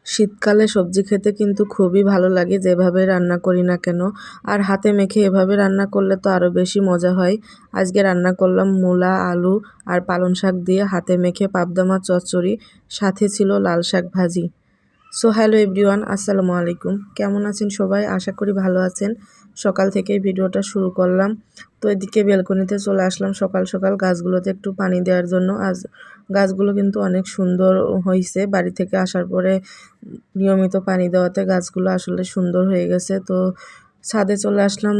শীতকালে সবজি খেতে কিন্তু খুবই ভালো লাগে যেভাবে রান্না করি না কেন। আর হাতে মেখে এভাবে রান্না করলে তো আরও বেশি মজা হয়। আজকে রান্না করলাম মূলা, আলু আর পালং শাক দিয়ে হাতে মেখে পাবদা মাছ চচ্চড়ি, সাথে ছিল লাল শাক ভাজি। সো হ্যালো এভরিওয়ান, আসসালামু আলাইকুম। কেমন আছেন সবাই? আশা করি ভালো আছেন। সকাল থেকেই ভিডিওটা শুরু করলাম। তো এদিকে বেলকনিতে চলে আসলাম সকাল সকাল গাছগুলোতে একটু পানি দেওয়ার জন্য। আজ গাছগুলো কিন্তু অনেক সুন্দর হয়েছে। বাড়ি থেকে আসার পরে নিয়মিত পানি দেওয়াতে গাছগুলো আসলে সুন্দর হয়ে গেছে। তো ছাদে চলে আসলাম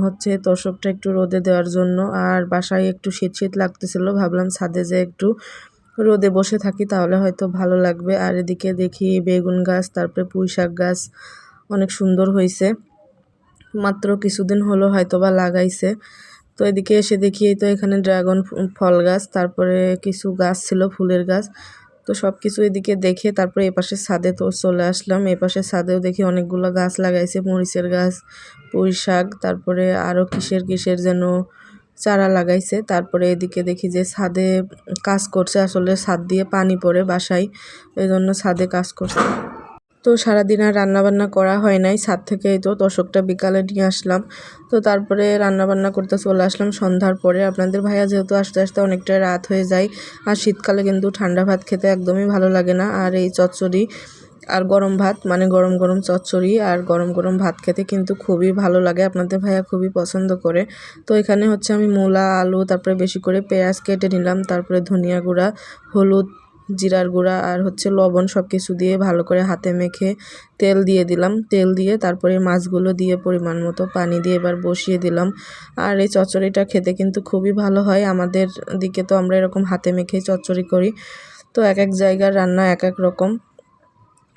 হচ্ছে তোষকটা একটু রোদে দেওয়ার জন্য। আর বাসায় একটু শীত শীত লাগতেছিল, ভাবলাম ছাদে যে একটু রোদে বসে থাকি তাহলে হয়তো ভালো লাগবে। আর এদিকে দেখি বেগুন গাছ, তারপরে পুঁই শাক গাছ অনেক সুন্দর হয়েছে। মাত্র কিছুদিন হলো হয়তো বা লাগাইছে। তো এদিকে এসে দেখি তো এখানে ড্রাগন ফল গাছ, তারপরে কিছু গাছ ছিল ফুলের গাছ। তো সব কিছু এদিকে দেখে তারপরে এপাশে ছাদে তো চলে আসলাম। এপাশে ছাদেও দেখি অনেকগুলো গাছ লাগাইছে, মরিচের গাছ, পুঁই শাক, তারপরে আরও কিসের যেন চারা লাগাইছে। তারপরে এদিকে দেখি যে ছাদে কাজ করছে, আসলে ছাদ দিয়ে পানি পড়ে বাসায়, এই জন্য ছাদে কাজ করছে। তো সারাদিন আর রান্নাবান্না করা হয় নাই, ছাদ থেকেই তো তোষকটা বিকালে নিয়ে আসলাম। তো তারপরে রান্নাবান্না করতে চলে আসলাম সন্ধ্যার পরে। আপনাদের ভাইয়া যেহেতু আস্তে আস্তে অনেকটা রাত হয়ে যায়, আর শীতকালে কিন্তু ঠান্ডা ভাত খেতে একদমই ভালো লাগে না। আর এই চচ্চড়ি আর গরম ভাত, মানে গরম গরম চচ্চড়ি আর গরম গরম ভাত খেতে কিন্তু খুবই ভালো লাগে। আপনাদের ভাইয়া খুবই পছন্দ করে। তো এখানে হচ্ছে আমি মূলা, আলু, তারপরে বেশি করে পেঁয়াজ কেটে নিলাম, তারপরে ধনিয়া গুঁড়া, হলুদ, জিরার গুঁড়া আর হচ্ছে লবণ সব কিছু দিয়ে ভালো করে হাতে মেখে তেল দিয়ে দিলাম। তেল দিয়ে তারপরে মাছগুলো দিয়ে পরিমাণ মতো পানি দিয়ে এবার বসিয়ে দিলাম। আর এই চচ্চড়িটা খেতে কিন্তু খুবই ভালো হয়। আমাদের দিকে তো আমরা এরকম হাতে মেখেই চচ্চড়ি করি। তো এক এক জায়গার রান্না এক এক রকম।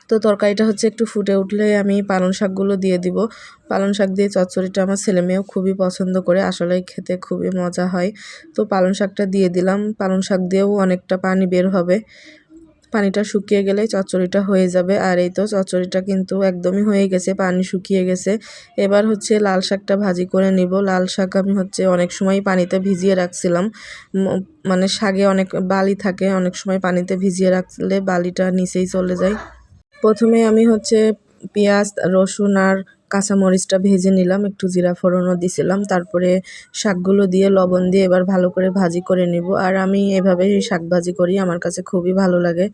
তো তরকারিটা হচ্ছে একটু ফুটে উঠলে আমি পালং শাকগুলো দিয়ে দিব। পালং শাক দিয়ে চচ্চড়িটা আমার ছেলেমেয়েও খুবই পছন্দ করে, আসলে খেতে খুবই মজা হয়। তো পালং শাকটা দিয়ে দিলাম। পালং শাক দিয়েও অনেকটা পানি বের হবে, পানিটা শুকিয়ে গেলেই চচ্চড়িটা হয়ে যাবে। আর এই তো চচ্চড়িটা কিন্তু একদমই হয়ে গেছে, পানি শুকিয়ে গেছে। এবার হচ্ছে লাল শাকটা ভাজি করে নিব। লাল শাক আমি হচ্ছে অনেক সময় পানিতে ভিজিয়ে রাখছিলাম, মানে শাকে অনেক বালি থাকে, অনেক সময় পানিতে ভিজিয়ে রাখলে বালিটা নিচেই চলে যায়। প্রথমে আমি হচ্ছে পেঁয়াজ, রসুন আর কাঁচামরিচটা ভেজে নিলাম, একটু জিরা ফোড়নও দিছিলাম, তারপরে শাকগুলো দিয়ে লবণ দিয়ে এবার ভালো করে ভাজি করে নিব। আর আমি এভাবেই শাক ভাজি করি, আমার কাছে খুবই ভালো লাগে।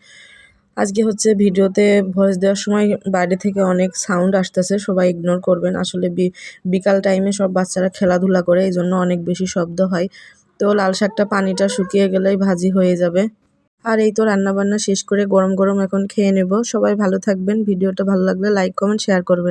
আজকে হচ্ছে ভিডিওতে ভয়েস দেওয়ার সময় বাইরে থেকে অনেক সাউন্ড আসতেছে, সবাই ইগনোর করবেন। আসলে বিকাল টাইমে সব বাচ্চারা খেলাধুলা করে, এই জন্য অনেক বেশি শব্দ হয়। তো লাল শাকটা পানিটা শুকিয়ে গেলেই ভাজি হয়ে যাবে। আর এই তো রান্নাবান্না শেষ করে গরম গরম এখন খেয়ে নেব। সবাই ভালো থাকবেন। ভিডিওটা ভালো লাগলে লাইক, কমেন্ট, শেয়ার করবেন।